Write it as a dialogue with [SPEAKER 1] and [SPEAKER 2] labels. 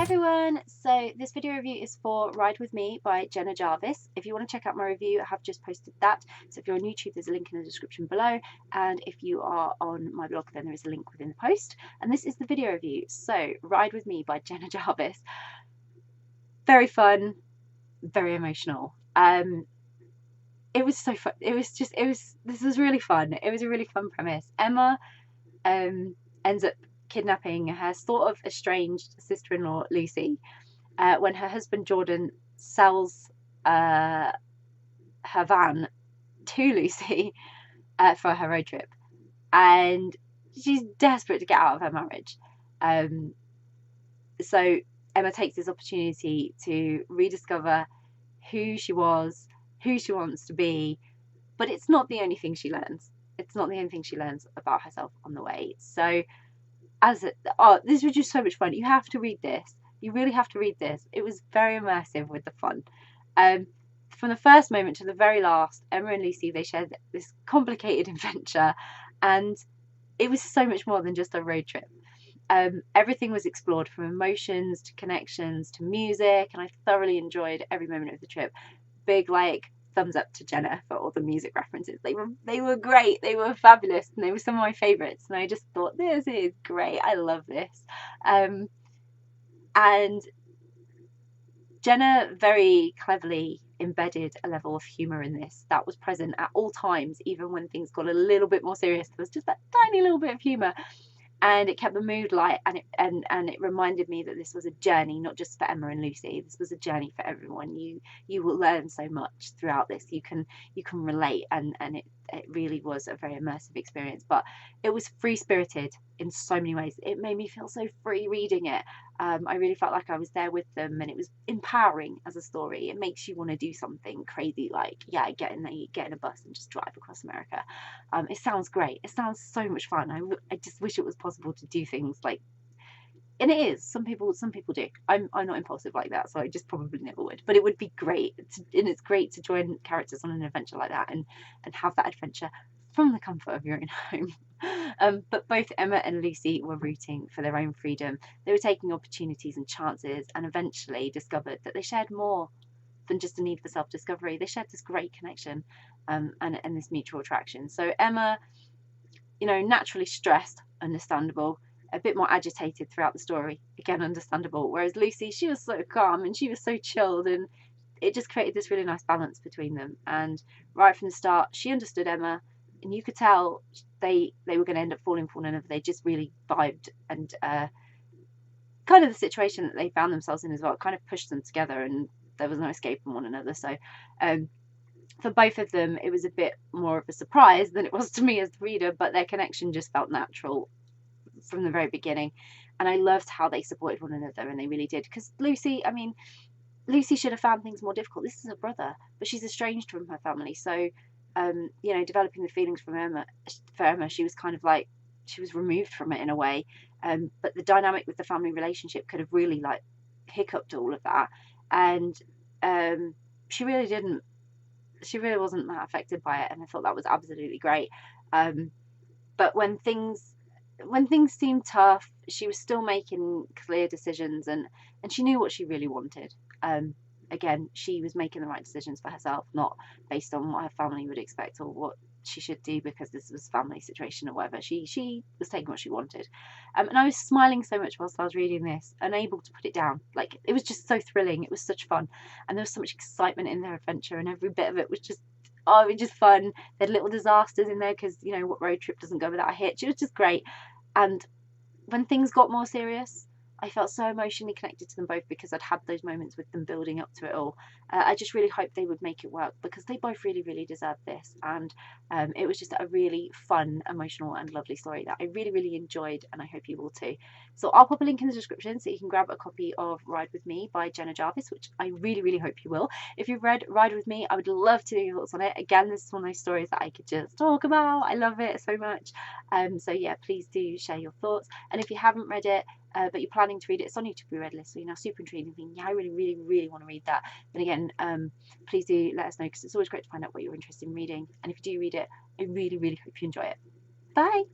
[SPEAKER 1] everyone, so this video review is for Ride With Me by Jenna Jarvis. If you want to check out my review, I have just posted that. So if you're on YouTube, there's a link in the description below, and if you are on my blog, then there is a link within the post. And this is the video review. So Ride With Me by Jenna Jarvis. Very fun, very emotional. It was so fun. This was really fun. It was a really fun premise. Emma ends up kidnapping her sort of estranged sister-in-law Lucy when her husband Jordan sells her van to Lucy for her road trip, and she's desperate to get out of her marriage. So Emma takes this opportunity to rediscover who she was, who she wants to be, but it's not the only thing she learns. It's not the only thing she learns about herself on the way. So this was just so much fun. You have to read this. You really have to read this. It was very immersive with the fun. From the first moment to the very last, Emma and Lucy, they shared this complicated adventure, and it was so much more than just a road trip. Everything was explored, from emotions to connections to music, and I thoroughly enjoyed every moment of the trip. Big thumbs up to Jenna for all the music references. They were great. They were fabulous, and they were some of my favorites, and I just thought, this is great. I love this. And Jenna very cleverly embedded a level of humor in this that was present at all times, even when things got a little bit more serious. There was just that tiny little bit of humor, and it kept the mood light, and it reminded me that this was a journey, not just for Emma and Lucy. This was a journey for everyone. You will learn so much throughout this. You can relate, and it really was a very immersive experience. But it was free-spirited in so many ways. It made me feel so free reading it. I really felt like I was there with them, and it was empowering as a story. It makes you want to do something crazy, get in a bus and just drive across America. It sounds great. It sounds so much fun. I just wish it was possible to do things and it is. Some people do. I'm not impulsive like that, so I just probably never would. But it would be great, and it's great to join characters on an adventure like that and have that adventure from the comfort of your own home. But both Emma and Lucy were rooting for their own freedom. They were taking opportunities and chances, and eventually discovered that they shared more than just a need for self-discovery. They shared this great connection, and this mutual attraction. So Emma, naturally stressed, understandable. A bit more agitated throughout the story, again understandable. Whereas Lucy, she was so calm and she was so chilled, and it just created this really nice balance between them. And right from the start, she understood Emma, and you could tell they were going to end up falling for one another. They just really vibed, and kind of the situation that they found themselves in as well kind of pushed them together, and there was no escaping one another. So for both of them, it was a bit more of a surprise than it was to me as the reader, but their connection just felt natural from the very beginning. And I loved how they supported one another, and they really did. Because Lucy should have found things more difficult. This is her brother, but she's estranged from her family. So developing the feelings for Emma, she was kind of she was removed from it in a way. But the dynamic with the family relationship could have really hiccuped all of that. And she really didn't. She really wasn't that affected by it, and I thought that was absolutely great. But when things seemed tough, she was still making clear decisions, and she knew what she really wanted. Again, she was making the right decisions for herself, not based on what her family would expect or what she should do because this was a family situation or whatever. She was taking what she wanted. And I was smiling so much whilst I was reading this, unable to put it down. It was just so thrilling. It was such fun, and there was so much excitement in their adventure, and every bit of it was just it was just fun. They had little disasters in there because what road trip doesn't go without a hitch. It was just great. And when things got more serious, I felt so emotionally connected to them both because I'd had those moments with them building up to it all. I just really hoped they would make it work because they both really, really deserved this. And it was just a really fun, emotional and lovely story that I really, really enjoyed, and I hope you will too. So I'll pop a link in the description so you can grab a copy of Ride With Me by Jenna Jarvis, which I really, really hope you will. If you've read Ride With Me, I would love to hear your thoughts on it. Again, this is one of those stories that I could just talk about. I love it so much. So yeah, please do share your thoughts. And if you haven't read it, but you're planning to read it, it's on your to be read list, so you're now super intrigued and thinking, yeah, I really, really, really want to read that. Then again, please do let us know, because it's always great to find out what you're interested in reading. And if you do read it, I really, really hope you enjoy it. Bye!